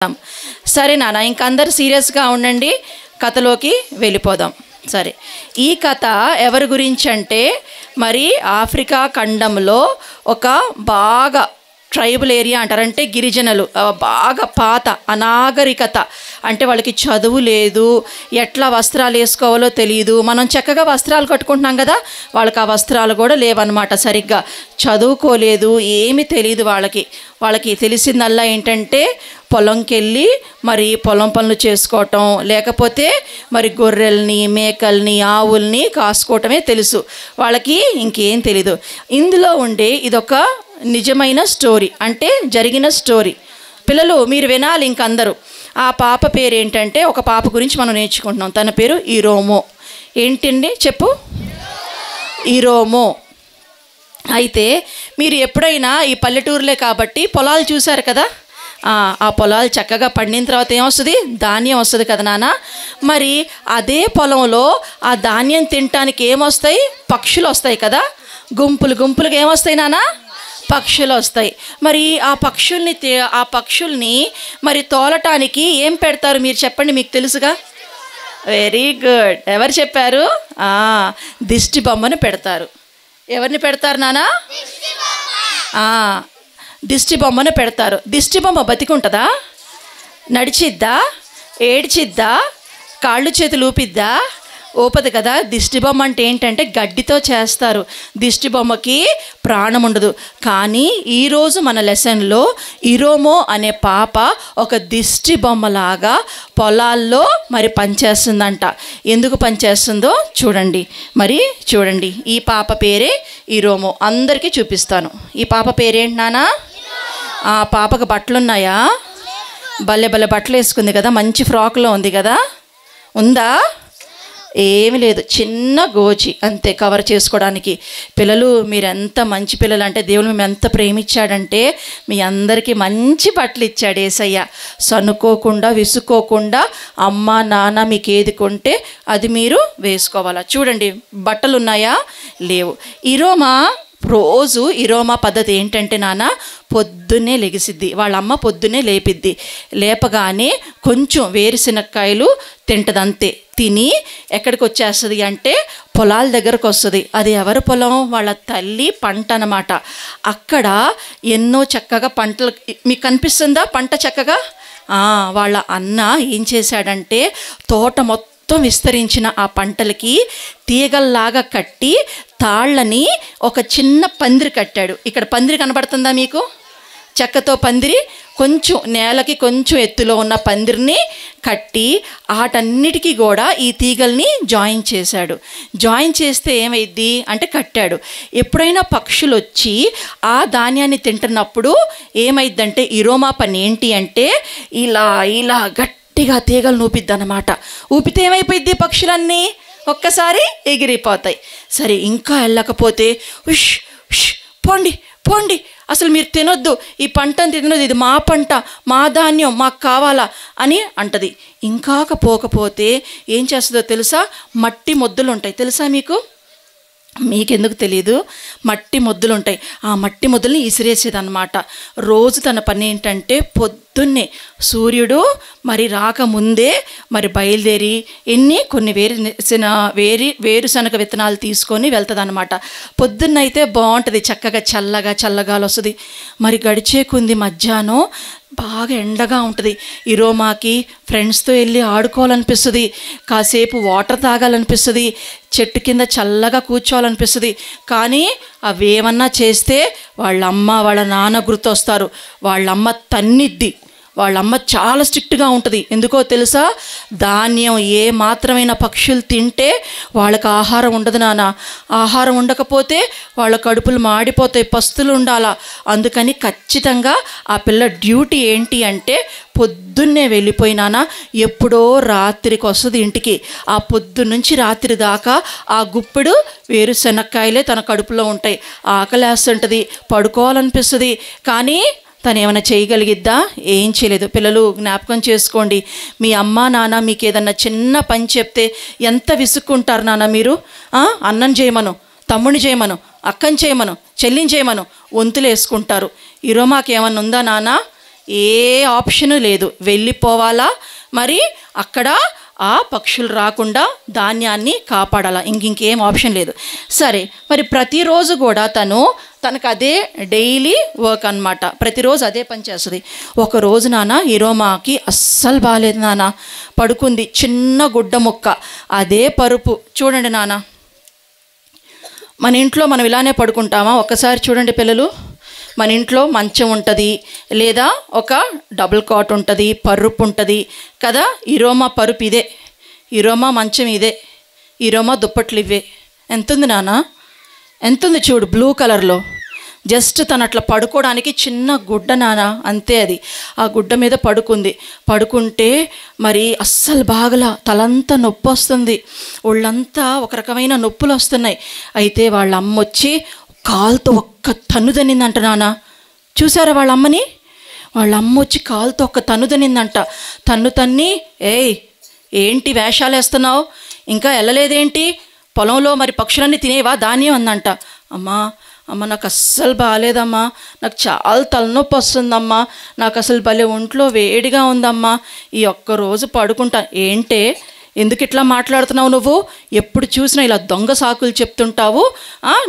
సరే నాన్న, ఇంక అందరు సీరియస్గా ఉండండి, కథలోకి వెళ్ళిపోదాం. సరే, ఈ కథ ఎవరి గురించి అంటే మరి ఆఫ్రికా ఖండంలో ఒక బాగా ట్రైబల్ ఏరియా అంటారు, అంటే గిరిజనులు, బాగా పాత అనాగరికత, అంటే వాళ్ళకి చదువు లేదు, ఎట్లా వస్త్రాలు వేసుకోవాలో తెలియదు. మనం చక్కగా వస్త్రాలు కట్టుకుంటున్నాం కదా, వాళ్ళకి ఆ వస్త్రాలు కూడా లేవన్నమాట, సరిగ్గా చదువుకోలేదు, ఏమీ తెలియదు వాళ్ళకి తెలిసిందల్లా ఏంటంటే పొలంకి వెళ్ళి మరి పొలం పనులు చేసుకోవటం, లేకపోతే మరి గొర్రెల్ని మేకల్ని ఆవుల్ని కాసుకోవటమే తెలుసు వాళ్ళకి, ఇంకేం తెలీదు. ఇందులో ఉండే ఇదొక నిజమైన స్టోరీ, అంటే జరిగిన స్టోరీ. పిల్లలు మీరు వినాలి ఇంకందరూ. ఆ పాప పేరు ఏంటంటే, ఒక పాప గురించి మనం నేర్చుకుంటున్నాం, తన పేరు ఇరోమో. ఏంటండి చెప్పు? ఇరోమో. అయితే మీరు ఎప్పుడైనా ఈ పల్లెటూరులే కాబట్టి పొలాలు చూశారు కదా, ఆ పొలాలు చక్కగా పండిన తర్వాత ఏమొస్తుంది? ధాన్యం వస్తుంది కదా నాన్న. మరి అదే పొలంలో ఆ ధాన్యం తినటానికి ఏమొస్తాయి? పక్షులు వస్తాయి కదా, గుంపులుగా ఏమొస్తాయి నాన్న? పక్షులు వస్తాయి. మరి ఆ పక్షుల్ని మరి తోలటానికి ఏం పెడతారు మీరు చెప్పండి, మీకు తెలుసుగా? వెరీ గుడ్, ఎవరు చెప్పారు? దిష్టి బొమ్మను పెడతారు. ఎవరిని పెడతారు నాన్న? దిష్టి బొమ్మను పెడతారు. దిష్టి బొమ్మ బతికుంటుందా? నడిచిద్దా? ఏడ్చిద్దా? కాళ్ళు చేతులు ఊపిద్దా? ఊపదు కదా. దిష్టి బొమ్మ అంటే ఏంటంటే గడ్డితో చేస్తారు, దిష్టి బొమ్మకి ప్రాణం ఉండదు. కానీ ఈరోజు మన లెసన్లో ఇరోమో అనే పాప ఒక దిష్టి బొమ్మలాగా పొలాల్లో మరి పనిచేస్తుందంట. ఎందుకు పనిచేస్తుందో చూడండి. చూడండి, ఈ పాప పేరే ఇరోమో. అందరికీ చూపిస్తాను. ఈ పాప పేరేంటి నాన్న? ఆ పాపకు బట్టలు ఉన్నాయా? భలే బట్టలు వేసుకుంది కదా, మంచి ఫ్రాక్లో ఉంది కదా. ఉందా? ఏమి లేదు, చిన్న గోచి అంతే కవర్ చేసుకోవడానికి. పిల్లలు మీరు ఎంత మంచి పిల్లలు అంటే, దేవుడు మేము ఎంత ప్రేమించాడంటే మీ అందరికీ మంచి బట్టలు ఇచ్చాడు యేసయ్య. సనుకోకుండా విసుక్కోకుండా అమ్మ నాన్న మీకు ఏది కొంటే అది మీరు వేసుకోవాలా. చూడండి, బట్టలు ఉన్నాయా? లేవు. ఇరోమా పద్ధతి ఏంటంటే నాన్న, పొద్దున్నే లెగిసిద్ది, వాళ్ళ అమ్మ పొద్దున్నే లేపిద్ది. లేపగానే కొంచెం వేరుశనక్కాయలు తింటది, అంతే. తిని ఎక్కడికి వచ్చేస్తుంది అంటే పొలాల దగ్గరకు వస్తుంది. అది ఎవరి పొలం? వాళ్ళ తల్లి పంట అన్నమాట. అక్కడ ఎన్నో చక్కగా పంటలు మీకు కనిపిస్తుందా? పంట చక్కగా. వాళ్ళ అన్న ఏం చేశాడంటే తోట మొత్తం విస్తరించిన ఆ పంటలకి తీగల్లాగా కట్టి తాళ్ళని ఒక చిన్న పందిరి కట్టాడు. ఇక్కడ పందిరి కనబడుతుందా మీకు? చెక్కతో పందిరి, కొంచెం నేలకి కొంచెం ఎత్తులో ఉన్న పందిరిని కట్టి వాటన్నిటికీ కూడా ఈ తీగల్ని జాయిన్ చేశాడు. జాయిన్ చేస్తే ఏమైద్ది అంటే కట్టాడు. ఎప్పుడైనా పక్షులు వచ్చి ఆ ధాన్యాన్ని తింటున్నప్పుడు ఏమైద్దంటే ఇరోమా పని ఏంటి అంటే ఇలా గట్టిగా తీగలు నూపిద్ది అన్నమాట. ఊపితే ఏమైపోయిద్ది? పక్షులన్నీ ఒక్కసారి ఎగిరిపోతాయి. సరే, ఇంకా వెళ్ళకపోతే ఉష్ పోండి, అసలు మీరు తినొద్దు, ఈ పంటను తినొద్దు, ఇది మా పంట, మా ధాన్యం, మాకు కావాలా అని అంటది. ఇంకాక పోకపోతే ఏం చేస్తుందో తెలుసా? మట్టి మొద్దులు ఉంటాయి, తెలుసా మీకు? మీకెందుకు తెలీదు? మట్టి మొద్దులు ఉంటాయి, ఆ మట్టి మొద్దుల్ని ఇసిరేసేదన్నమాట. రోజు తన పని ఏంటంటే పొద్దున్నే సూర్యుడు మరి రాకముందే మరి బయలుదేరి కొన్ని వేరుశనగ విత్తనాలు తీసుకొని వెళ్తుంది అనమాట. పొద్దున్నైతే బాగుంటుంది, చక్కగా చల్లగాలి వస్తుంది. మరి గడిచే కొంది మధ్యాహ్నం బాగా ఎండగా ఉంటుంది. ఇరోమాకి ఫ్రెండ్స్తో వెళ్ళి ఆడుకోవాలనిపిస్తుంది, కాసేపు వాటర్ తాగాలనిపిస్తుంది, చెట్టు కింద చల్లగా కూర్చోవాలనిపిస్తుంది. కానీ అవేమన్నా చేస్తే వాళ్ళమ్మ వాళ్ళ నాన్న గుర్తొస్తారు. వాళ్ళమ్మ తన్నిద్ది. వాళ్ళమ్మ చాలా స్ట్రిక్ట్గా ఉంటుంది. ఎందుకో తెలుసా? ధాన్యం ఏ మాత్రమైన పక్షులు తింటే వాళ్ళకి ఆహారం ఉండదు నాన్న. ఆహారం ఉండకపోతే వాళ్ళ కడుపులు మాడిపోతాయి, పస్తులు ఉండాలా. అందుకని ఖచ్చితంగా ఆ పిల్ల డ్యూటీ ఏంటి అంటే పొద్దున్నే వెళ్ళిపోయినానా ఎప్పుడో రాత్రికి వస్తుంది ఇంటికి. ఆ పొద్దున్నుంచి రాత్రి దాకా ఆ గుప్పెడు వేరుశనక్కాయలే తన కడుపులో ఉంటాయి. ఆకలేస్తుంటుంది, పడుకోవాలనిపిస్తుంది. కానీ తను ఏమైనా చేయగలిగిద్దా? ఏం చేయలేదు. పిల్లలు జ్ఞాపకం చేసుకోండి, మీ అమ్మ నాన్న మీకు ఏదన్నా చిన్న పని చెప్తే ఎంత విసుక్కుంటారు నాన్న మీరు. అన్నం చేయమను, తమ్ముడిని చేయమను, అక్కని చేయమను, చెల్లిని చేయమను, వంతులు వేసుకుంటారు. ఇరోమాకి ఏమన్నా ఉందా నాన్న? ఏ ఆప్షను లేదు, వెళ్ళిపోవాలా, మరి అక్కడ ఆ పక్షులు రాకుండా ధాన్యాన్ని కాపాడాలా, ఇంకేం ఆప్షన్ లేదు. సరే, మరి ప్రతిరోజు కూడా తనకు అదే డైలీ వర్క్ అనమాట, ప్రతిరోజు అదే పని చేస్తుంది. ఒకరోజు నాన్న ఈరోమాకి అస్సలు బాగాలేదు నాన్న, పడుకుంది, చిన్న గుడ్డ ముక్క, అదే పరుపు. చూడండి నాన్న, మన ఇంట్లో మనం ఇలానే పడుకుంటామా? ఒక్కసారి చూడండి పిల్లలు, మన ఇంట్లో మంచం ఉంటుంది, లేదా ఒక డబుల్ కాట్ ఉంటుంది, పరుపు ఉంటుంది కదా. ఈరోమా పరుపు ఇదే, ఈరోమా మంచం ఇదే, ఈరోమా దుప్పట్లు ఇవే. ఎంతుంది నాన్న, ఎంతుంది చూడు, బ్లూ కలర్లో. జస్ట్ తను అట్లా పడుకోవడానికి చిన్న గుడ్డ నాన్న, అంతే. అది ఆ గుడ్డ మీద పడుకుంటే మరి అస్సలు బాగలా, తలంతా నొప్పి వస్తుంది, ఒళ్ళంతా ఒక రకమైన నొప్పులు వస్తున్నాయి. అయితే వాళ్ళ అమ్మ వచ్చి కాలుతో ఒక్క తన్నుదనిందంట నాన్న. చూసారా వాళ్ళ అమ్మని? వాళ్ళ అమ్మ వచ్చి కాలుతో ఒక్క తన్నుదనిందంట. తన్ని ఏంటి వేషాలు వేస్తున్నావు, ఇంకా వెళ్ళలేదేంటి, పొలంలో మరి పక్షులన్నీ తినేవా ధాన్యం అందంట. అమ్మ నాకు అస్సలు బాగాలేదమ్మా, నాకు చాలా తలనొప్పి వస్తుందమ్మా, నాకు అసలు భలే ఒంట్లో వేడిగా ఉందమ్మా, ఈ ఒక్కరోజు పడుకుంటా. ఏంటే, ఎందుకు ఇట్లా మాట్లాడుతున్నావు నువ్వు? ఎప్పుడు చూసినా ఇలా దొంగ సాకులు చెప్తుంటావు.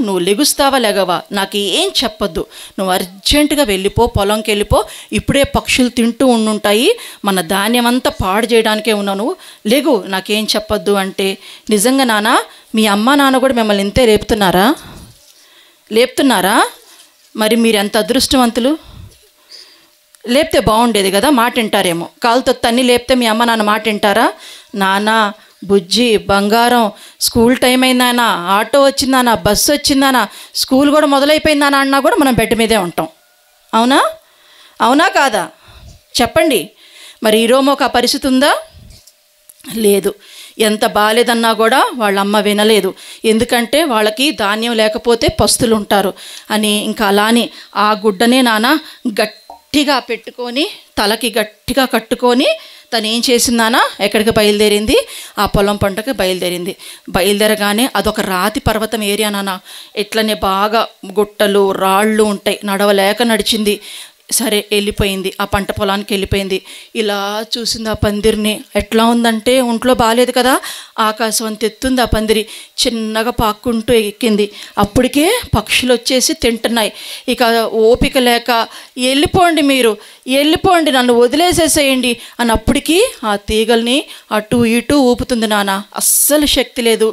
నువ్వు లెగుస్తావా లెగవా? నాకు ఏం చెప్పొద్దు, నువ్వు అర్జెంటుగా వెళ్ళిపో, పొలంకి వెళ్ళిపో, ఇప్పుడే పక్షులు తింటూ ఉండుంటాయి, మన ధాన్యం అంతా పాడు చేయడానికే ఉన్నావు, నువ్వు లెగు, నాకేం చెప్పొద్దు అంటే. నిజంగా నాన్న, మీ అమ్మ నాన్న కూడా మిమ్మల్ని ఇంతే లేపుతున్నారా? మరి మీరు ఎంత అదృష్టవంతులు. లేపితే బాగుండేది కదా, మాట వింటారేమో. కాలుతో తన్ని లేపితే మీ అమ్మ నాన్న మాట వింటారా? నాన్న, బుజ్జి, బంగారం, స్కూల్ టైం అయిందానా, ఆటో వచ్చిందానా, బస్సు వచ్చిందానా, స్కూల్ కూడా మొదలైపోయిందానా అన్నా కూడా మనం బెడ్ మీదే ఉంటాం. అవునా కాదా? చెప్పండి. మరి ఈరోమోకి ఆ పరిస్థితి ఉందా? లేదు. ఎంత బాలేదన్నా కూడా వాళ్ళ అమ్మ వినలేదు. ఎందుకంటే వాళ్ళకి ధాన్యం లేకపోతే పస్తులు ఉంటారు అని. ఇంకా అలానే ఆ గుడ్డనే నాన్న గట్టిగా పెట్టుకొని, తలకి గట్టిగా కట్టుకొని తను ఏం చేసిందానా, ఎక్కడికి బయలుదేరింది? ఆ పొలం పంటకి బయలుదేరగానే అదొక రాతి పర్వతం ఏరియా నాన్న. ఇట్లనే బాగా గుట్టలు రాళ్ళు ఉంటాయి, నడవలేక నడిచింది. సరే, వెళ్ళిపోయింది, ఆ పంట పొలానికి వెళ్ళిపోయింది. ఇలా చూసింది ఆ పందిరిని. ఎట్లా ఉందంటే ఒంట్లో బాగాలేదు కదా, ఆకాశం అంత ఎత్తుంది ఆ పందిరి. చిన్నగా పాక్కుంటూ ఎక్కింది. అప్పటికే పక్షులు వచ్చేసి తింటున్నాయి. ఇక ఓపిక లేక, వెళ్ళిపోండి, నన్ను వదిలేసేసేయండి అని అప్పటికి ఆ తీగల్ని అటు ఇటు ఊపుతుంది నాన్న. అస్సలు శక్తి లేదు,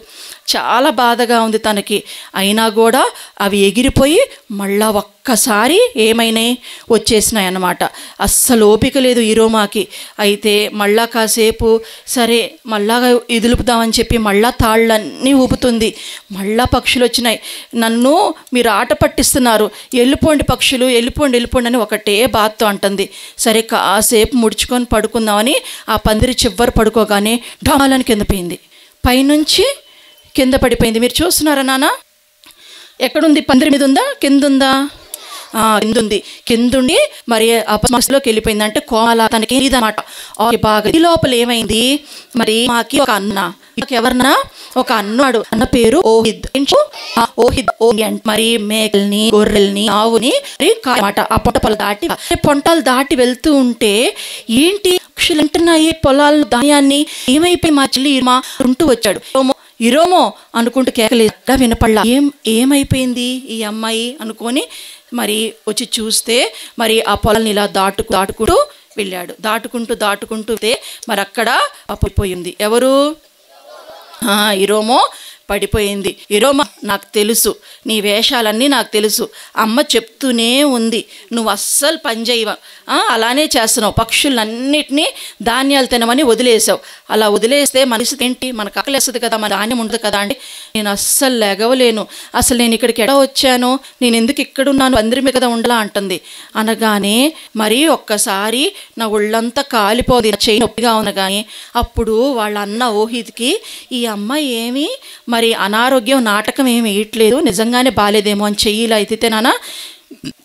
చాలా బాధగా ఉంది తనకి. అయినా కూడా అవి ఎగిరిపోయి మళ్ళా ఒక్కసారి ఏమైనాయి, వచ్చేసినాయి అన్నమాట. అస్సలు ఓపిక లేదు ఈరోమాకి. అయితే మళ్ళా కాసేపు సరే మళ్ళా ఇదులుపుదామని చెప్పి మళ్ళా తాళ్ళన్నీ ఊపుతుంది. మళ్ళా పక్షులు వచ్చినాయి. నన్ను మీరు ఆట పట్టిస్తున్నారు, వెళ్ళిపోండి పక్షులు, వెళ్ళిపోండి అని ఒకటే బాధతో అంటుంది. సరే, కాసేపు ముడుచుకొని పడుకుందామని ఆ పందిరి చివరి పడుకోగానే ఢాలని కింద పోయింది. పైనుంచి కింద పడిపోయింది. మీరు చూస్తున్నారా నాన్న? ఎక్కడుంది? పందిరి మీద ఉందా, కింద ఉందా? కిందుంది. కిందుండి మరి అపస్మస్లోకి వెళ్ళిపోయింది. అంటే కోమల తనకి ఇదన్నమాట. బాగా లోపల ఏమైంది, మరి మాకి ఒక అన్న, ఎవరన్నా ఒక అన్నాడు, అన్న పేరు ఓహిద్. మరి మేకల్ని, గొర్రెల్ని, ఆవుని మాట ఆ పొంటాలు దాటి వెళ్తూ ఉంటే ఏంటి పక్షులు అంటున్నాయి పొలాలు ధాన్యాన్ని, ఏమైపోయి మా చెల్లి ఉంటూ వచ్చాడు. ఇరోమో అనుకుంటూ కేకలేదా వినపడలా. ఏమైపోయింది ఈ అమ్మాయి అనుకొని మరి వచ్చి చూస్తే మరి ఆ పొలాన్ని ఇలా దాటుకుంటూ వెళ్ళాడు. దాటుకుంటూ మరి అక్కడ పడిపోయింది. ఎవరు? ఇరోమో పడిపోయింది. ఇరోమా, నాకు తెలుసు, నీ వేషాలన్నీ నాకు తెలుసు, అమ్మ చెప్తూనే ఉంది, నువ్వు అస్సలు పని చేయవ, అలానే చేస్తున్నావు, పక్షులన్నిటినీ ధాన్యాలు తినమని వదిలేసావు. అలా వదిలేస్తే మనిషి ఏంటి, మనకు ఆకలేస్తుంది కదా, మన ధాన్యం ఉంటుంది కదా అంటే నేను అస్సలు లేగవలేను, అసలు నేను ఇక్కడికి ఎక్కడ వచ్చాను, నేను ఎందుకు ఇక్కడున్నాను, పందిరి మీద కదా ఉండాలా అంటుంది. అనగానే మరి ఒక్కసారి నా ఒళ్ళంతా కాలిపోది, నా చేయి నొప్పిగా ఉన్నగానే అప్పుడు వాళ్ళ అన్న ఓహిద్కి ఈ అమ్మాయి ఏమి మరి అనారోగ్యం నాటకం ఏమి వేయట్లేదు, నిజంగానే బాలేదేమో అని చెయ్యిలా ఎత్తితే నాన్న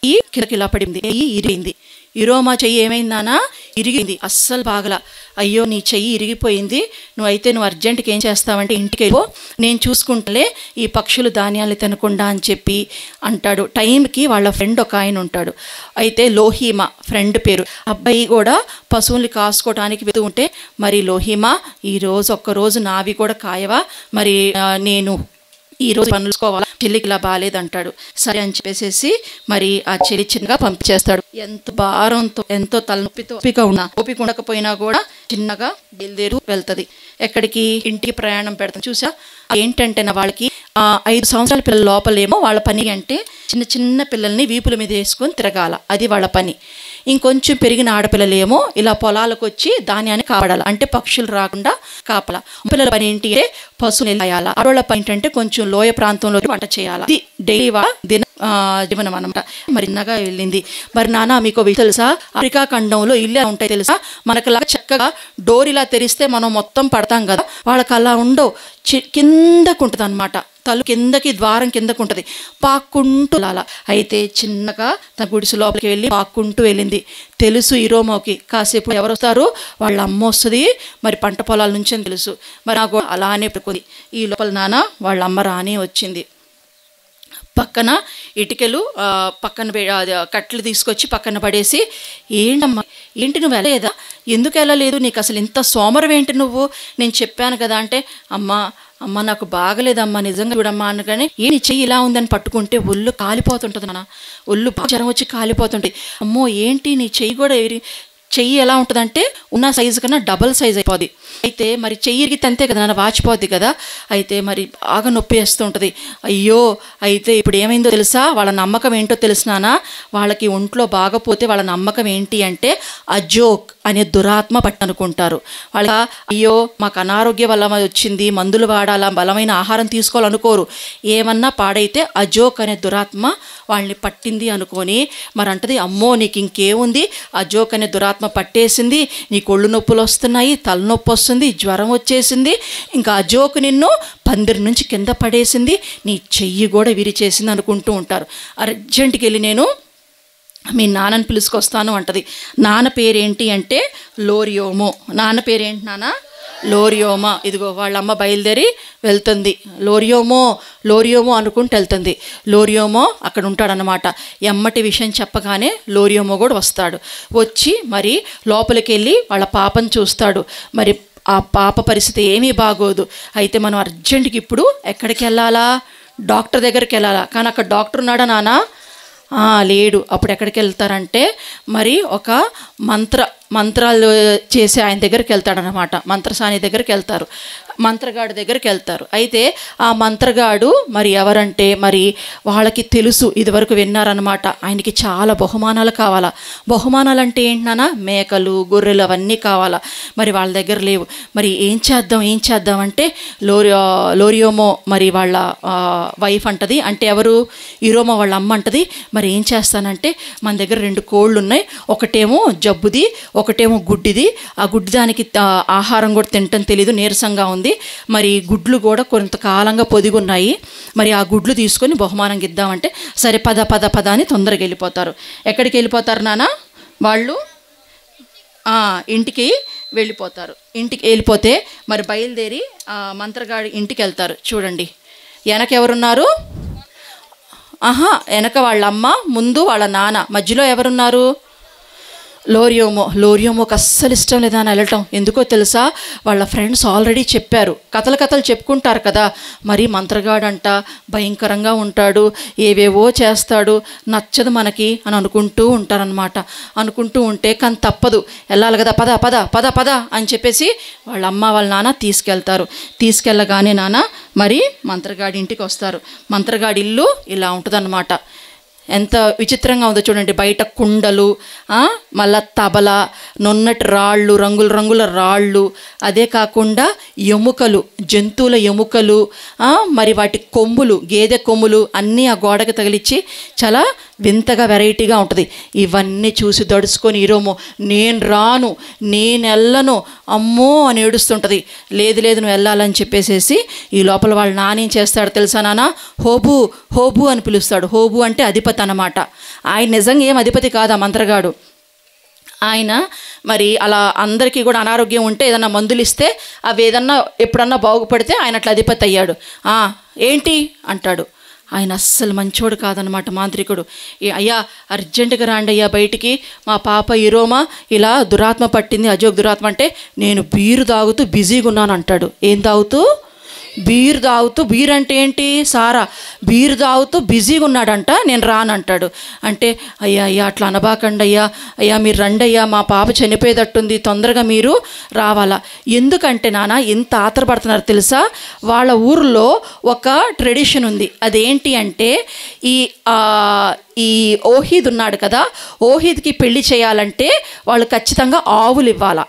ఈ కిందకి ఇలా పడింది, ఇరిగింది. ఇరోమా చెయ్యి ఏమైందానా ఇరిగింది, అస్సలు బాగలా. అయ్యో నీ చెయ్యి ఇరిగిపోయింది, నువ్వు అర్జెంటుకి ఏం చేస్తావంటే ఇంటికి వెళ్ళిపో, నేను చూసుకుంటలే ఈ పక్షులు ధాన్యాలు తినకుండా అని చెప్పి అంటాడు. టైంకి వాళ్ళ ఫ్రెండ్ ఒక ఆయన ఉంటాడు, అయితే లోహిమా ఫ్రెండ్ పేరు. అబ్బాయి కూడా పశువుల్ని కాసుకోవడానికి వెళ్తూ ఉంటే, మరి లోహిమా ఒక్కరోజు నావి కూడా కాయవా, మరి నేను ఈరోజు పనులుకోవాలా, చెల్లికి ఇలా బాగాలేదంటాడు. సరే అని చెప్పేసి మరి ఆ చెల్లి చిన్నగా పంపించేస్తాడు. ఎంత భారంతో ఎంతో తలనొప్పితో ఓపిక ఉండకపోయినా కూడా చిన్నగా బయలుదేరు వెళ్తుంది. ఎక్కడికి? ఇంటికి ప్రయాణం పెడతాను. చూసా ఏంటంటే నా వాళ్ళకి 5 సంవత్సరాల పిల్లల లోపలేమో వాళ్ళ పని అంటే చిన్న చిన్న పిల్లల్ని వీపుల మీద వేసుకొని తిరగాల, అది వాళ్ళ పని. ఇంకొంచెం పెరిగిన ఆడపిల్లలేమో ఇలా పొలాలకు వచ్చి ధాన్యాన్ని కాపాడాలి, అంటే పక్షులు రాకుండా కాపలా. పిల్లల పని ఏంటి అంటే పశువుని వేయాల. ఆడవాళ్ళ పని ఏంటంటే కొంచెం లోయ ప్రాంతంలో వంట చేయాలి. ఇది డైలీ జీవనం అన్నమాట. మరి చిన్నగా వెళ్ళింది. మరి నాన్న మీకు తెలుసా, ఆఫ్రికా ఖండంలో ఇల్లే ఉంటాయి తెలుసా, మనకు చక్కగా డోర్ ఇలా తెరిస్తే మనం మొత్తం పడతాం కదా, వాళ్ళకి అలా ఉండవు, కిందకు ఉంటుంది అనమాట. తలు కిందకి, ద్వారం కిందకు ఉంటుంది, పాక్కుంటూ అలా. అయితే చిన్నగా తన గుడిసె లోపలికి వెళ్ళి పాక్కుంటూ వెళ్ళింది. తెలుసు ఇరోమోకి కాసేపు ఎవరు వస్తారు, వాళ్ళ అమ్మ వస్తుంది, మరి పంట పొలాల నుంచి అని తెలుసు. మరి నాకు అలానే పెట్టుకుంది. ఈ లోపల నాన్న వాళ్ళ అమ్మ రానే వచ్చింది. పక్కన ఇటుకలు పక్కన కట్టెలు తీసుకొచ్చి పక్కన పడేసి, ఏంటమ్మా ఏంటి నువ్వు వెళ్ళలేదా, ఎందుకు వెళ్ళలేదు, నీకు అసలు ఇంత సోమరం ఏంటి నువ్వు, నేను చెప్పాను కదా అంటే, అమ్మ నాకు బాగలేదమ్మా నిజంగా చూడమ్మా అనగానే, నీ చెయ్యి ఇలా ఉందని పట్టుకుంటే ఒళ్ళు కాలిపోతుంటుంది నాన్న, ఒళ్ళు జ్వరం వచ్చి కాలిపోతుంటుంది. అమ్మో ఏంటి నీ చెయ్యి కూడా చెయ్యి ఎలా ఉంటుందంటే ఉన్న సైజు కన్నా డబల్ సైజ్ అయిపోద్ది. అయితే మరి చెయ్యి ఇరిగితే అంతే కదా నాన్న, వాచిపోద్ది కదా. అయితే మరి బాగా నొప్పి వేస్తూ ఉంటుంది. అయ్యో అయితే ఇప్పుడు ఏమైందో తెలుసా, వాళ్ళ నమ్మకం ఏంటో తెలుసునానా, వాళ్ళకి ఒంట్లో బాగపోతే వాళ్ళ నమ్మకం ఏంటి అంటే అజోక్ అనే దురాత్మ పట్టనుకుంటారు. వాళ్ళ అయ్యో మాకు అనారోగ్య వల్ల వచ్చింది, మందులు వాడాలా, బలమైన ఆహారం తీసుకోవాలనుకోరు. ఏమన్నా పాడైతే అజోక్ అనే దురాత్మ వాళ్ళని పట్టింది అనుకొని మరి అంటది, అమ్మో నీకు ఇంకేముంది, అజోక్ అనే దురాత్మ పట్టేసింది, నీకు ఒళ్ళు నొప్పులు వస్తున్నాయి, తలనొప్పి వస్తుంది, జ్వరం వచ్చేసింది, ఇంకా అజోక్ నిన్ను పందిరి నుంచి కింద పడేసింది, నీ చెయ్యి కూడా విరిచేసింది అనుకుంటూ ఉంటారు. అర్జెంటుకి వెళ్ళి నేను మీ నాన్నని పిలుచుకొస్తాను అంటది. నాన్న పేరేంటి అంటే లోరియోమో. నాన్న పేరేంటి నాన్న? లోరియోమా. ఇదిగో వాళ్ళమ్మ బయలుదేరి వెళ్తుంది. లోరియోమో అనుకుంటూ వెళ్తుంది. లోరియోమో అక్కడ ఉంటాడనమాట. ఎమ్మటి విషయం చెప్పగానే లోరియోమో కూడా వస్తాడు. వచ్చి మరి లోపలికి వెళ్ళి వాళ్ళ పాపను చూస్తాడు. మరి ఆ పాప పరిస్థితి ఏమీ బాగోదు. అయితే మనం అర్జెంటుకి ఇప్పుడు ఎక్కడికి వెళ్ళాలా, డాక్టర్ దగ్గరికి వెళ్ళాలా. కానీ అక్కడ డాక్టర్ ఉన్నాడా నాన్న? లేడు. అప్పుడు ఎక్కడికి వెళ్తారంటే మరి ఒక మంత్రాలు చేసే ఆయన దగ్గరికి వెళ్తాడనమాట. మంత్రసాని దగ్గరికి వెళ్తారు, మంత్రగాడు దగ్గరికి వెళ్తారు. అయితే ఆ మంత్రగాడు మరి ఎవరంటే మరి వాళ్ళకి తెలుసు, ఇదివరకు విన్నారనమాట, ఆయనకి చాలా బహుమానాలు కావాలా. బహుమానాలు అంటే ఏంటన్నా, మేకలు గొర్రెలు అవన్నీ కావాలా. మరి వాళ్ళ దగ్గర లేవు. మరి ఏం చేద్దాం అంటే లోరియోమో మరి వాళ్ళ వైఫ్ అంటది, అంటే ఎవరు, ఇరోమో వాళ్ళ అమ్మ అంటది, మరి ఏం చేస్తానంటే మన దగ్గర 2 కోళ్ళు ఉన్నాయి, ఒకటేమో జబ్బుది, ఒకటేమో గుడ్డిది. ఆ గుడ్డి దానికి ఆహారం కూడా తినటం తెలీదు, నీరసంగా ఉంది. మరి గుడ్లు కూడా కొంతకాలంగా పొదిగున్నాయి. మరి ఆ గుడ్లు తీసుకొని బహుమానంగా ఇద్దామంటే, సరే పద అని తొందరగా వెళ్ళిపోతారు. ఎక్కడికి వెళ్ళిపోతారు నాన్న? వాళ్ళు ఇంటికి వెళ్ళిపోతారు. ఇంటికి వెళ్ళిపోతే మరి బయలుదేరి మంత్రగాడి ఇంటికి వెళ్తారు. చూడండి వెనకెవరున్నారు? వెనక వాళ్ళ అమ్మ, ముందు వాళ్ళ నాన్న, మధ్యలో ఎవరున్నారు? లోరియోమోకి అస్సలు ఇష్టం లేదా అని వెళ్ళటం. ఎందుకో తెలుసా, వాళ్ళ ఫ్రెండ్స్ ఆల్రెడీ చెప్పారు, కథలు చెప్పుకుంటారు కదా, మరి మంత్రగాడంట భయంకరంగా ఉంటాడు, ఏవేవో చేస్తాడు, నచ్చదు మనకి అని అనుకుంటూ ఉంటారనమాట. అనుకుంటూ ఉంటే కానీ తప్పదు, వెళ్ళాలి కదా, పద అని చెప్పేసి వాళ్ళ అమ్మ వాళ్ళ నాన్న తీసుకెళ్తారు. తీసుకెళ్ళగానే నాన్న మరి మంత్రగాడి ఇంటికి వస్తారు. మంత్రగాడి ఇల్లు ఇలా ఉంటుందన్నమాట. ఎంత విచిత్రంగా ఉందో చూడండి. బయట కుండలు, మళ్ళా తబల, నొన్నటి రాళ్ళు, రంగుల రాళ్ళు, అదే కాకుండా ఎముకలు, జంతువుల ఎముకలు, మరి వాటి కొమ్ములు, గేదె కొమ్ములు అన్నీ ఆ గోడకు తగిలిచ్చి చాలా వింతగా వెరైటీగా ఉంటుంది. ఇవన్నీ చూసి దడుచుకొని ఇరోమో, నేను రాను, నేను వెళ్ళను, అమ్మో అని ఏడుస్తుంటుంది. లేదు నువ్వు వెళ్ళాలని చెప్పేసేసి ఈ లోపల వాళ్ళ నాన్న ఏం చేస్తాడు తెలుసా నాన్న? హోబు అని పిలుస్తాడు. హోబు అంటే అధిపతి అన్నమాట. ఆయన నిజంగా ఏం అధిపతి కాదు, ఆ మంత్రగాడు. ఆయన మరి అలా అందరికీ కూడా అనారోగ్యం ఉంటే ఏదన్నా మందులు ఇస్తే అవి ఏదన్నా ఎప్పుడన్నా బాగుపడితే ఆయన అట్లా అధిపతి అయ్యాడు. ఏంటి అంటాడు. ఆయన అస్సలు మంచోడు కాదనమాట మాంత్రికుడు. అయ్యా అర్జెంటుగా రాండి అయ్యా బయటికి, మా పాప ఇరోమా ఇలా దురాత్మ పట్టింది, అజోగ్ దురాత్మ. అంటే నేను బీరు తాగుతూ బిజీగా ఉన్నాను అంటాడు. ఏం తాగుతూ? బీరు తాగుతూ. బీరు అంటే ఏంటి? సారా. బీరు తాగుతూ బిజీగా ఉన్నాడంట, నేను రానంటాడు. అంటే అయ్యా అయ్యా అట్లా అనబాకండి అయ్యా, అయ్యా మీరు రండి అయ్యా, మా పాప చనిపోయేటట్టుంది, తొందరగా మీరు రావాలా. ఎందుకంటే నాన్న ఎంత ఆతరపడుతున్నారు తెలుసా? వాళ్ళ ఊరిలో ఒక ట్రెడిషన్ ఉంది. అదేంటి అంటే ఈ ఓహీద్ ఉన్నాడు కదా, ఓహీద్కి పెళ్లి చేయాలంటే వాళ్ళు ఖచ్చితంగా ఆవులు ఇవ్వాలా.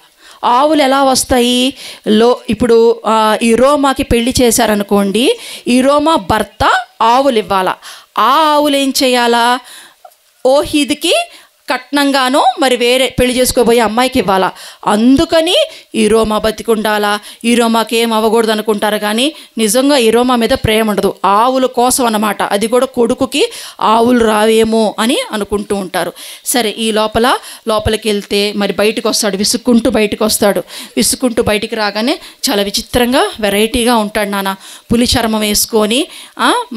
ఆవులు ఎలా వస్తాయి? ఇప్పుడు ఇరోమాకి పెళ్లి చేశారనుకోండి, ఇరోమా భర్త ఆవులు ఇవ్వాలా. ఆ ఆవులు ఏం చేయాలా? ఓహీద్కి కట్నంగానో మరి వేరే పెళ్లి చేసుకోబోయే అమ్మాయికి ఇవ్వాలా. అందుకని ఈరోమా బతికుండాలా, ఈరోమాకి ఏం అవ్వకూడదు అనుకుంటారు. కానీ నిజంగా ఈరోమా మీద ప్రేమ ఉండదు, ఆవుల కోసం అన్నమాట. అది కూడా కొడుకుకి ఆవులు రావేమో అని అనుకుంటూ ఉంటారు. సరే, ఈ లోపలికి వెళ్తే మరి బయటకు వస్తాడు, విసుక్కుంటూ బయటకు వస్తాడు. విసుక్కుంటూ బయటికి రాగానే చాలా విచిత్రంగా వెరైటీగా ఉంటాడు నాన్న. పులి చర్మం వేసుకొని,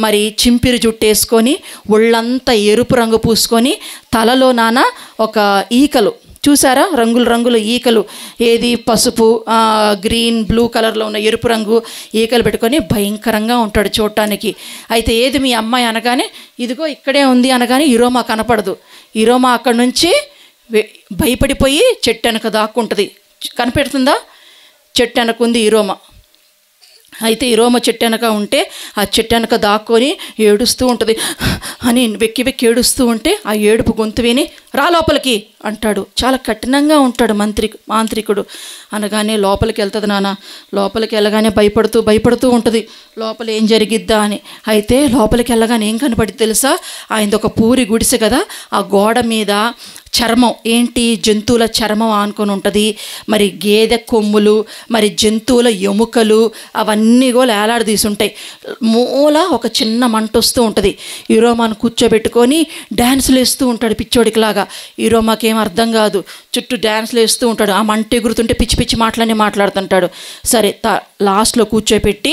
మరి చింపిరి జుట్టు వేసుకొని, ఒళ్ళంతా ఎరుపు రంగు పూసుకొని, తలలో నాన్న ఒక ఈకలు చూసారా, రంగుల ఈకలు, ఏది పసుపు, గ్రీన్, బ్లూ కలర్లో ఉన్న ఎరుపు రంగు ఈకలు పెట్టుకొని భయంకరంగా ఉంటాడు చూడటానికి. అయితే ఏది మీ అమ్మాయి అనగానే, ఇదిగో ఇక్కడే ఉంది అనగానే ఇరోమా కనపడదు. ఇరోమా అక్కడి నుంచి భయపడిపోయి చెట్టు వెనక దాక్కుంటుంది. కనిపెడుతుందా? చెట్టు వెనకుంది ఇరోమా. అయితే ఇరోమా చెట్టు వెనక ఉంటే ఆ చెట్టు వెనక దాక్కొని ఏడుస్తూ ఉంటుంది. అని వెక్కి ఏడుస్తూ ఉంటే ఆ ఏడుపు గొంతు విని రా లోపలికి అంటాడు. చాలా కఠినంగా ఉంటాడు మాంత్రికుడు. అనగానే లోపలికి వెళ్తుంది నాన్న. లోపలికి వెళ్ళగానే భయపడుతూ ఉంటుంది, లోపల ఏం జరిగిద్దా అని. అయితే లోపలికి వెళ్ళగానే ఏం కనపడి తెలుసా? ఆయనది ఒక పూరి గుడిసె కదా, ఆ గోడ మీద చర్మం, ఏంటి జంతువుల చర్మం ఆనుకొని ఉంటుంది. మరి గేదె కొమ్ములు, మరి జంతువుల ఎముకలు అవన్నీ కూడా ఏలాడదీసి ఉంటాయి. మూల ఒక చిన్న మంట వస్తూ ఉంటుంది. ఇరోమాను కూర్చోబెట్టుకొని డ్యాన్సులు వేస్తూ ఉంటాడు పిచ్చోడికిలాగా. ఇరోమాకేం అర్థం కాదు, చుట్టూ డ్యాన్సులు వేస్తూ ఉంటాడు. ఆ మంట ఎగురుతుంటే పిచ్చి పిచ్చి మాటలన్నీ మాట్లాడుతుంటాడు. సరే, లాస్ట్లో కూర్చోపెట్టి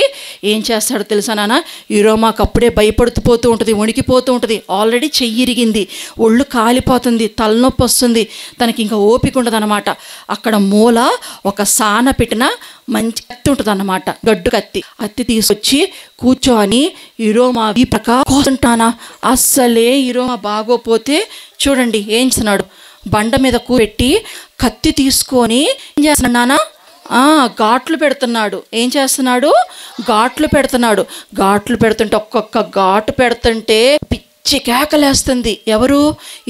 ఏం చేస్తాడో తెలుసా నాన్న? ఇరోమాకు అప్పుడే భయపడుతూ ఉంటుంది, వణికిపోతూ ఉంటుంది. ఆల్రెడీ చెయ్యి ఇరిగింది, ఒళ్ళు కాలిపోతుంది, తలనొప్పి వస్తుంది, తనకి ఇంకా ఓపిక ఉండదు అనమాట. అక్కడ మూల ఒక సాన పెట్టిన మంచి కత్తి ఉంటుంది అన్నమాట, గడ్డు కత్తి తీసుకొచ్చి కూర్చొని ఇరోమా ఈ ప్రకాశంటానా. అస్సలే ఇరోమా బాగోపోతే చూడండి ఏం చేస్తున్నాడు, బండ మీద కూపెట్టి కత్తి తీసుకొని ఏం చేస్తున్నాడు నాన్న? ఘాట్లు పెడుతున్నాడు. ఏం చేస్తున్నాడు? ఘాట్లు పెడుతుంటే ఒక్కొక్క ఘాటు పెడుతుంటే పిచ్చి కేకలేస్తుంది. ఎవరు?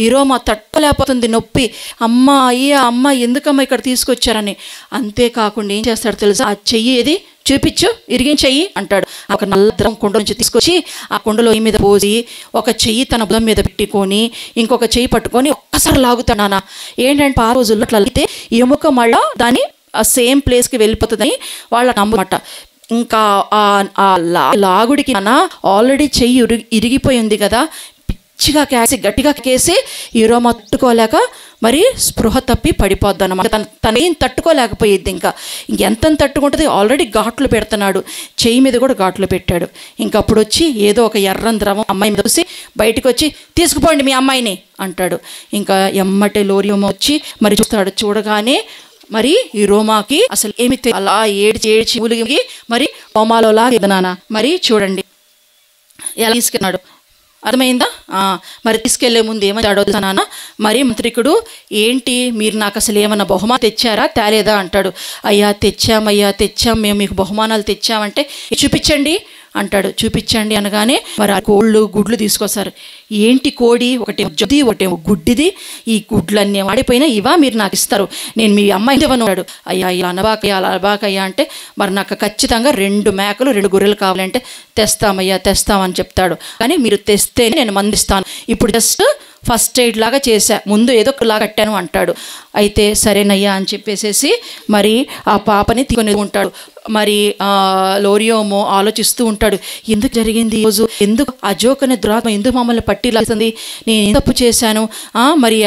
ఇరోమా తట్టుకోలేకపోతుంది నొప్పి. అమ్మ ఎందుకమ్మా ఇక్కడ తీసుకొచ్చారని. అంతేకాకుండా ఏం చేస్తాడు తెలుసా? ఆ చెయ్యి ఏది చూపించు, ఇరిగిన చెయ్యి అంటాడు. ఒక నల్ల ద్రవం కుండ నుంచి తీసుకొచ్చి ఆ కుండలో మీద పోసి ఒక చెయ్యి తన బుధం మీద పెట్టుకొని ఇంకొక చెయ్యి పట్టుకొని ఒక్కసారి లాగుతాడు నాన్న. ఏంటంటే ఆ రోజుల్లో అట్లా లాగితే ఎముక మళ్ళా దాని సేమ్ ప్లేస్కి వెళ్ళిపోతుందని వాళ్ళ నమ్మమాట. ఇంకా ఆ లాగుడికి నాన్న ఆల్రెడీ చెయ్యి ఇరిగిపోయింది కదా, పిచ్చిగా గట్టిగా కేసి ఇరోమా తట్టుకోలేక మరి స్పృహ తప్పి పడిపోద్ది అన్నమాట. తనేం తట్టుకోలేకపోయేది. ఇంకా ఎంత తట్టుకుంటుంది, ఆల్రెడీ ఘాట్లు పెడుతున్నాడు, చెయ్యి మీద కూడా ఘాట్లు పెట్టాడు. ఇంకప్పుడు వచ్చి ఏదో ఒక ఎర్రని ద్రవం అమ్మాయి మీద చూసి బయటకు వచ్చి తీసుకుపోండి మీ అమ్మాయిని అంటాడు. ఇంకా ఎమ్మటే లోరియమ్మ వచ్చి మరి చూస్తాడు. చూడగానే మరి ఈ రోమాకి అసలు ఏమి అలా ఏడ్చి ఊలిగి మరి హోమాలోలాగా నాన్న. మరి చూడండి ఎలా తీసుకెళ్ళాడు, అర్థమైందా? మరి తీసుకెళ్లే ముందు ఏమని నాన్న? మరి మంత్రికుడు ఏంటి మీరు నాకు అసలు ఏమన్నా బహుమానం తెచ్చారా తేలేదా అంటాడు. అయ్యా తెచ్చాం, మేము మీకు బహుమానాలు తెచ్చామంటే చూపించండి అంటాడు. చూపించండి అనగానే మరి ఆ కోళ్ళు గుడ్లు తీసుకొస్తారు. ఏంటి కోడి? ఒకటేమో గుడ్డిది, ఈ గుడ్లన్నీ వాడిపోయినా ఇవా మీరు నాకు ఇస్తారు, నేను మీ అమ్మాయి ఇవ్వను. అయ్యా ఇలా అనబాకయ్యా అంటే మరి నాకు ఖచ్చితంగా 2 మేకలు 2 గొర్రెలు కావాలంటే తెస్తామని చెప్తాడు. కానీ మీరు తెస్తేనే నేను మందిస్తాను, ఇప్పుడు జస్ట్ ఫస్ట్ ఎయిడ్ లాగా చేశా, ముందు ఏదో ఒకలా కట్టాను అంటాడు. అయితే సరేనయ్యా అని చెప్పేసేసి మరి ఆ పాపని తీసుకొని ఉంటాడు. మరి లోరియోమో ఆలోచిస్తూ ఉంటాడు, ఎందుకు జరిగింది ఈరోజు, ఎందుకు అజోక్ అనే దురాత్మ ఎందుకు మమ్మల్ని పట్టిలాస్తుంది, నేను ఏం తప్పు చేశాను, మరి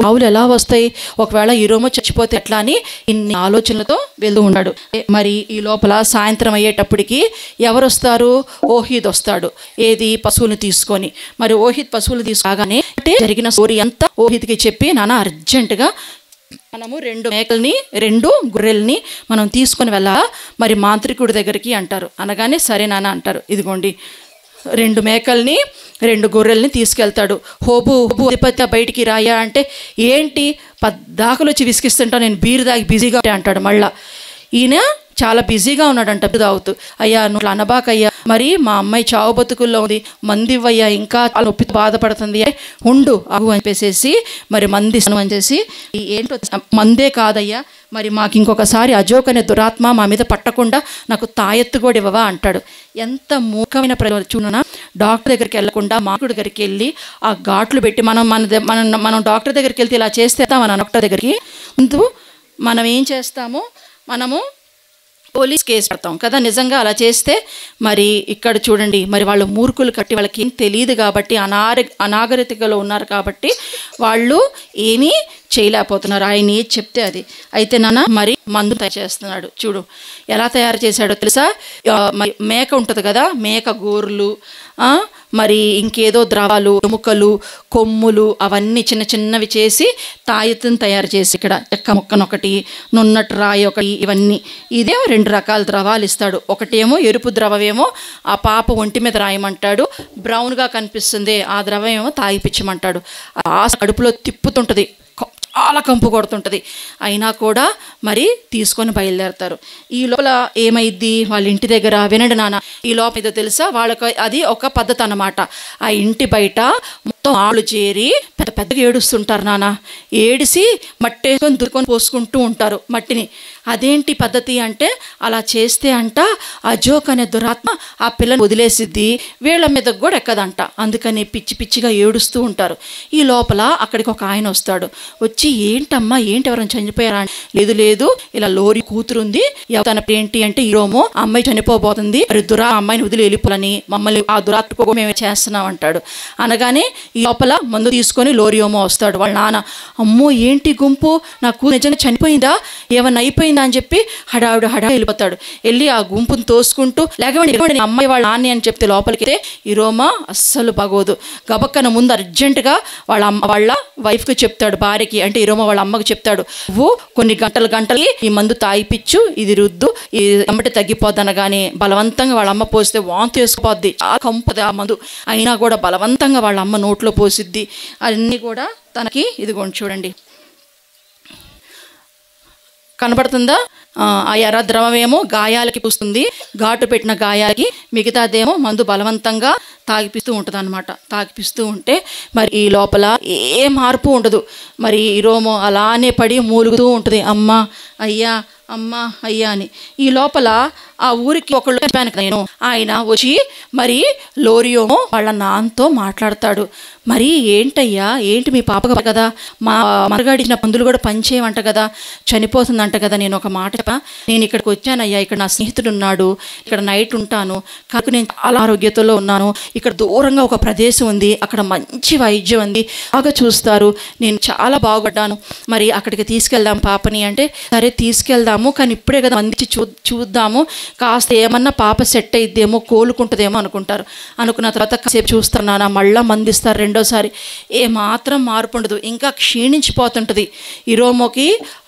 ఆవులు ఎలా వస్తాయి, ఒకవేళ ఈరోమో చచ్చిపోతే ఎట్లా అని ఇన్ని ఆలోచనలతో వెళ్తూ ఉన్నాడు. మరి ఈ లోపల సాయంత్రం అయ్యేటప్పటికి ఎవరు వస్తారు, ఓహిద్ వస్తాడు. ఏది, పశువులను తీసుకొని. మరి ఓహిద్ పశువులు తీసుకురాగానే జరిగిన స్టోరీ అంతా ఓహిద్కి చెప్పి, నాన్న అర్జెంటుగా మనము 2 మేకల్ని 2 గొర్రెల్ని మనం తీసుకొని వెళ్ళా మరి మాంత్రికుడి దగ్గరికి అంటారు. అనగానే సరే నాన్న అంటారు. ఇదిగోండి 2 మేకల్ని 2 గొర్రెల్ని తీసుకెళ్తాడు. హోబు అధిపత్య బయటికి రాయా అంటే, ఏంటి పద్దాకలు వచ్చి విసిగిస్తుంటా, నేను బీరు దాగి బిజీగా అంటాడు. మళ్ళా ఈయన చాలా బిజీగా ఉన్నాడంట తాగుతూ. అయ్యా నువ్వు అనబాకయ్యా, మరి మా అమ్మాయి చావు బతుకుల్లో ఉంది, మంది ఇవ్వయ్యా, ఇంకా నొప్పి బాధపడుతుంది, ఉండు అగు అని చెప్పేసి మరి మంది అని చేసి, ఏంటో మందే కాదయ్యా, మరి మాకు ఇంకొకసారి అజోక్ అనే దురాత్మ మా మీద పట్టకుండా నాకు తాయెత్తు కూడా ఇవ్వవా అంటాడు. ఎంత మూకమైన చూడనా, డాక్టర్ దగ్గరికి వెళ్ళకుండా మాకుడి దగ్గరికి వెళ్ళి ఆ ఘాట్లు పెట్టి మనం డాక్టర్ దగ్గరికి వెళ్తే ఇలా చేస్తే మన డాక్టర్ దగ్గరికి ముందు మనం ఏం చేస్తాము, మనము పోలీస్ కేసు పెడతాం కదా. నిజంగా అలా చేస్తే మరి ఇక్కడ చూడండి, మరి వాళ్ళు మూర్ఖులు కట్టి వాళ్ళకి ఏం తెలియదు కాబట్టి, అనాగరికలో ఉన్నారు కాబట్టి వాళ్ళు ఏమీ చేయలేకపోతున్నారు. ఆయన ఏది చెప్తే అది. అయితే నాన్న మరి మందు తయారు చేస్తున్నాడు. చూడు ఎలా తయారు చేశాడో తెలుసా, మేక ఉంటుంది కదా, మేక గోర్లు, మరి ఇంకేదో ద్రవాలు, ఎముకలు, కొమ్ములు అవన్నీ చిన్న చిన్నవి చేసి తాయెత్తుని తయారు చేసి, ఇక్కడ ఎక్క ముక్కనొకటి, నున్నట్టు రాయి ఒకటి, ఇవన్నీ ఇదేమో 2 రకాల ద్రవాలు ఇస్తాడు. ఒకటేమో ఎరుపు ద్రవమేమో ఆ పాప ఒంటి మీద రాయమంటాడు, బ్రౌన్గా కనిపిస్తుంది ఆ ద్రవమేమో తాగిపించమంటాడు. ఆ కడుపులో తిప్పుతుంటుంది, చాలా కంపు కొడుతుంటుంది. అయినా కూడా మరి తీసుకొని బయలుదేరతారు. ఈ లోపల ఏమైద్ది, వాళ్ళ ఇంటి దగ్గర వినండి నాన్న, ఈ లోపల ఏదో తెలుసా, వాళ్ళకి అది ఒక పద్ధతి అన్నమాట. ఆ ఇంటి బయట మొత్తం ఆళ్ళు చేరి పెద్ద పెద్దగా ఏడుస్తుంటారు నాన్న. ఏడిసి మట్టేసుకొని దుర్కొని పోసుకుంటూ ఉంటారు మట్టిని. అదేంటి పద్ధతి అంటే, అలా చేస్తే అంట అజోక్ అనే దురాత్మ ఆ పిల్లని వదిలేసిద్ది, వీళ్ళ మీద కూడా ఎక్కదంట. అందుకని పిచ్చి పిచ్చిగా ఏడుస్తూ ఉంటారు. ఈ లోపల అక్కడికి ఒక ఆయన వస్తాడు. వచ్చి, ఏంటమ్మా ఏంటి, ఎవరైనా చనిపోయారా? లేదు ఇలా లోరి కూతురుంది, తన ఏంటి అంటే ఈరోమో అమ్మాయి చనిపోబోతుంది, మరి అమ్మాయిని వదిలి వెళ్ళిపోవాలని మమ్మల్ని ఆ దురాత్మకు మేము చేస్తున్నాం అంటాడు. అనగానే ఈ లోపల మందు తీసుకొని లోరియోమో వస్తాడు. వాళ్ళ నాన్న, అమ్మో ఏంటి గుంపు, నాకు నిజంగా చనిపోయిందా, ఏమన్నా అయిపోయిందా అని చెప్పి హడావిడ వెళ్ళిపోతాడు. వెళ్ళి ఆ గుంపును తోసుకుంటూ, లేకపోతే అమ్మాయి వాళ్ళ నాన్న అని చెప్తే లోపలికి ఈరోమా అస్సలు బాగోదు. గబక్కన ముందు అర్జెంటుగా వాళ్ళ వైఫ్కి చెప్తాడు, భార్యకి అంటే ఈరోమా వాళ్ళ అమ్మకి చెప్తాడు, నువ్వు కొన్ని గంటలకి ఈ మందు తాగిపిచ్చు, ఇది రుద్దు, ఇది అమ్మటి తగ్గిపోద్ది అనగానే బలవంతంగా వాళ్ళ అమ్మ పోస్తే వాంతి వేసుకోపోద్ది, చాలా కంపది ఆ మందు. అయినా కూడా బలవంతంగా వాళ్ళ అమ్మ నోట్లో పోసిద్ది. అన్నీ కూడా తనకి ఇదిగోండి చూడండి కనబడుతుందా, ఆ ఎర్ర ద్రవమేమో గాయాలకి పూస్తుంది, ఘాటు పెట్టిన గాయాలకి, మిగతాదేమో మందు బలవంతంగా తాగిపిస్తూ ఉంటుంది అనమాట. తాగిపిస్తూ ఉంటే మరి ఈ లోపల ఏ మార్పు ఉండదు. మరి ఈరోమో అలానే పడి మూలుగుతూ ఉంటుంది, అమ్మ అయ్యా అమ్మ అయ్యా అని. ఈ లోపల ఆ ఊరికి ఒకళ్ళు చెప్పాను కదా నేను, ఆయన వచ్చి మరి లోరియోమో వాళ్ళ నాన్నతో మాట్లాడతాడు. మరి ఏంటయ్యా, ఏంటి మీ పాప కదా, మా మరగాడిన పందులు కూడా పనిచేయమంట కదా, చనిపోతుందంట కదా. నేను ఒక మాట చెప్పా, నేను ఇక్కడికి వచ్చానయ్యా, ఇక్కడ నా స్నేహితుడు ఉన్నాడు, ఇక్కడ నైట్ ఉంటాను, కాకు నేను చాలా ఆరోగ్యతలో ఉన్నాను, ఇక్కడ దూరంగా ఒక ప్రదేశం ఉంది, అక్కడ మంచి వైద్యం ఉంది, బాగా చూస్తారు, నేను చాలా బాగుపడ్డాను, మరి అక్కడికి తీసుకెళ్దాం పాపని అంటే, సరే తీసుకెళ్దాము, కానీ ఇప్పుడే కదా అందించి చూద్దాము, కాస్త ఏమన్నా పాప సెట్ అయిద్దేమో, కోలుకుంటుందేమో అనుకుంటారు. అనుకున్న తర్వాత కాసేపు చూస్తున్నాను, మళ్ళీ మందిస్తారు రెండోసారి, ఏమాత్రం మార్పు ఉండదు, ఇంకా క్షీణించిపోతుంటుంది. ఈరోమోకి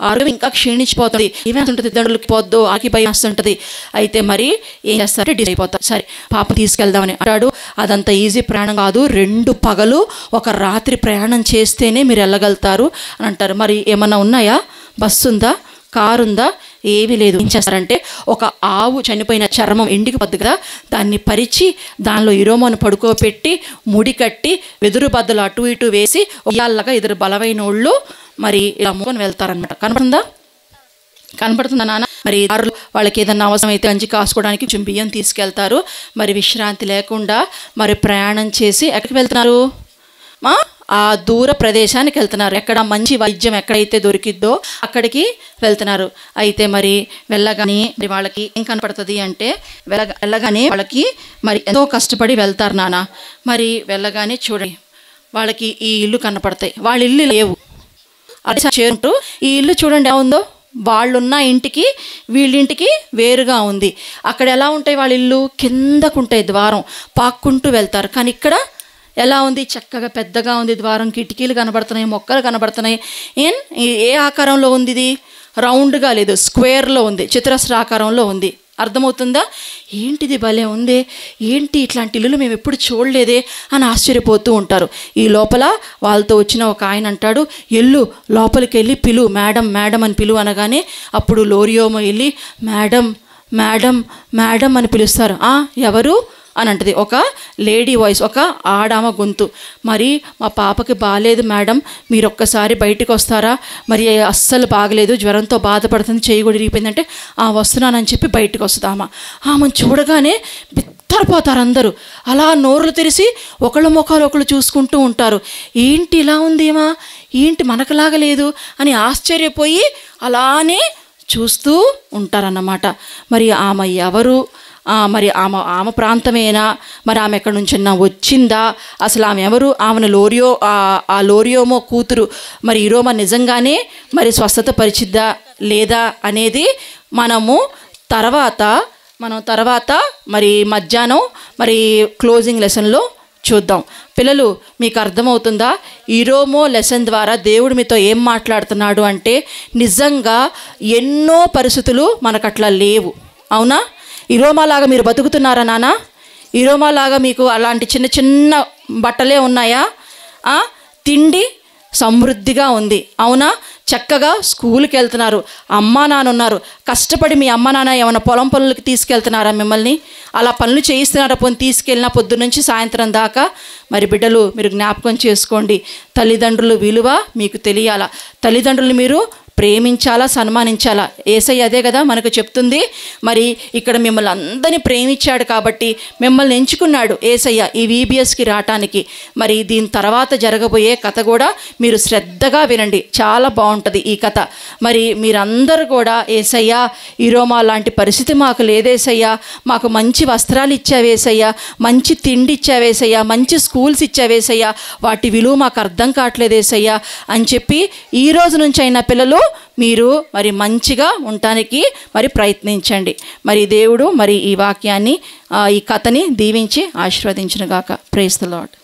ఆరోగ్యం ఇంకా క్షీణించిపోతుంది, ఏమేస్తుంటుంది, దండులకి పోద్దు, ఆకి భయం వస్తుంటుంది. అయితే మరి ఏం చేస్తారంటే డిసైడ్ అయిపోతారు, సరే పాప తీసుకెళ్దామని అంటాడు. అదంత ఈజీ ప్రయాణం కాదు, 2 పగలు 1 రాత్రి ప్రయాణం చేస్తేనే మీరు వెళ్ళగలుగుతారు అని అంటారు. మరి ఏమన్నా ఉన్నాయా, బస్సు ఉందా, కారు ఉందా, ఏమీ లేదు. ఏం చేస్తారంటే, ఒక ఆవు చనిపోయిన చర్మం ఎండికి పద్దు కదా, దాన్ని పరిచి దానిలో ఇరోమోను పడుకోబెట్టి ముడి కట్టి వెదురు బద్దలు అటు ఇటు వేసి ఉయ్యాలగా 2 బలమైన ఓళ్ళు మరి ఇలా మూకొని వెళ్తారనమాట. కనపడుతుందా నాన్న? మరి వాళ్ళకి ఏదన్నా అవసరం అయితే గంజి కాసుకోవడానికి కొంచెం బియ్యం తీసుకెళ్తారు. మరి విశ్రాంతి లేకుండా మరి ప్రయాణం చేసి ఎక్కడికి వెళ్తున్నారు, ఆ దూర ప్రదేశానికి వెళ్తున్నారు. ఎక్కడ మంచి వైద్యం ఎక్కడైతే దొరికిద్దో అక్కడికి వెళ్తున్నారు. అయితే మరి వెళ్ళగానే మరి వాళ్ళకి ఏం కనపడుతుంది అంటే వెళ్ళగానే వాళ్ళకి మరి ఎంతో కష్టపడి వెళ్తారు నాన్న. మరి వెళ్ళగానే చూడండి వాళ్ళకి ఈ ఇల్లు కనపడతాయి. వాళ్ళ ఇల్లు లేవు. అది చేరుంటూ ఈ ఇల్లు చూడండి ఎలా ఉందో. వాళ్ళున్న ఇంటికి వీళ్ళింటికి వేరుగా ఉంది. అక్కడ ఎలా ఉంటాయి వాళ్ళ ఇల్లు, కిందకు ఉంటాయి, ద్వారం పాక్కుంటూ వెళ్తారు. కానీ ఇక్కడ ఎలా ఉంది, చక్కగా పెద్దగా ఉంది ద్వారం, కిటికీలు కనబడుతున్నాయి, మొక్కలు కనబడుతున్నాయి. ఏ ఆకారంలో ఉంది ఇది? రౌండ్గా లేదు, స్క్వేర్లో ఉంది, చతురస్ర ఆకారంలో ఉంది. అర్థమవుతుందా? ఏంటిది భలే ఉంది, ఏంటి ఇట్లాంటి ఇల్లులు మేము ఎప్పుడు చూడలేదే అని ఆశ్చర్యపోతూ ఉంటారు. ఈ లోపల వాళ్ళతో వచ్చిన ఒక ఆయన అంటాడు, ఎల్లు లోపలికి వెళ్ళి పిలు, మేడం మేడం అని పిలు అనగానే అప్పుడు లోరియోమో వెళ్ళి మేడం మేడం మేడం అని పిలుస్తారు. ఎవరు అని అంటది ఒక లేడీ వాయిస్, ఒక ఆడామ గొంతు. మరి మా పాపకి బాగాలేదు మేడం, మీరు ఒక్కసారి బయటకు వస్తారా, మరి అస్సలు బాగలేదు, జ్వరంతో బాధపడుతుంది, చేయి కూడా ఇరిగిపోయిందంటే వస్తున్నానని చెప్పి బయటకు వస్తుంది. ఆమెను చూడగానే బిత్తరపోతారు అందరూ. అలా నోరులు తెరిచి ఒకళ్ళ ముఖాలు ఒకళ్ళు చూసుకుంటూ ఉంటారు. ఏంటి ఇలా ఉందేమా, ఏంటి మనకులాగా లేదు అని ఆశ్చర్యపోయి అలానే చూస్తూ ఉంటారన్నమాట. మరి ఆమె ఎవరు, మరి ఆమె ప్రాంతమేనా, మరి ఆమె ఎక్కడి నుంచన్నా వచ్చిందా, అసలు ఆమె ఎవరు, ఆమెను లోరియోమో కూతురు మరి యూరోమా నిజంగానే మరి స్వస్థత పరిచిద్దా లేదా అనేది మనం తర్వాత మరి మధ్యాహ్నం మరి క్లోజింగ్ లెసన్లో చూద్దాం. పిల్లలు మీకు అర్థమవుతుందా? యూరోమో లెసన్ ద్వారా దేవుడు మీతో ఏం మాట్లాడుతున్నాడు అంటే నిజంగా ఎన్నో పరిస్థితులు మనకు అట్లా లేవు. అవునా? యూరోమాలాగా మీరు బతుకుతున్నారా నాన్న? యూరోమాలాగా మీకు అలాంటి చిన్న చిన్న బట్టలే ఉన్నాయా? తిండి సమృద్ధిగా ఉంది. అవునా? చక్కగా స్కూల్కి వెళ్తున్నారు, అమ్మా నాన్న ఉన్నారు. కష్టపడి మీ అమ్మ నాన్న ఏమైనా పొలం పనులకి తీసుకెళ్తున్నారా మిమ్మల్ని? అలా పనులు చేయిస్తున్నారా? పోనీ తీసుకెళ్ళినా పొద్దున్న నుంచి సాయంత్రం దాకా. మరి బిడ్డలు మీరు జ్ఞాపకం చేసుకోండి, తల్లిదండ్రుల విలువ మీకు తెలియాలా, తల్లిదండ్రులు మీరు ప్రేమించాలా, సన్మానించాలా. యేసయ్య అదే కదా మనకు చెప్తుంది. మరి ఇక్కడ మిమ్మల్ని అందరినీ ప్రేమించాడు కాబట్టి మిమ్మల్ని ఎంచుకున్నాడు యేసయ్య ఈ VBSకి రావటానికి. మరి దీని తర్వాత జరగబోయే కథ కూడా మీరు శ్రద్ధగా వినండి, చాలా బాగుంటుంది ఈ కథ. మరి మీరందరూ కూడా యేసయ్య యూరోమా లాంటి పరిస్థితి మాకు లేదేసయ్యా, మాకు మంచి వస్త్రాలు ఇచ్చావేసయ్యా, మంచి తిండి ఇచ్చావేసయ్యా, మంచి స్కూల్స్ ఇచ్చావేసయ్యా, వాటి విలువ మాకు అర్థం కావట్లేదేసయ్యా అని చెప్పి ఈ రోజు నుంచి అయినా పిల్లలు మీరు మరి మంచిగా ఉండటానికి మరి ప్రయత్నించండి. మరి దేవుడు మరి ఈ వాక్యాన్ని ఈ కథని దీవించి ఆశీర్వదించును గాక. Praise the lord.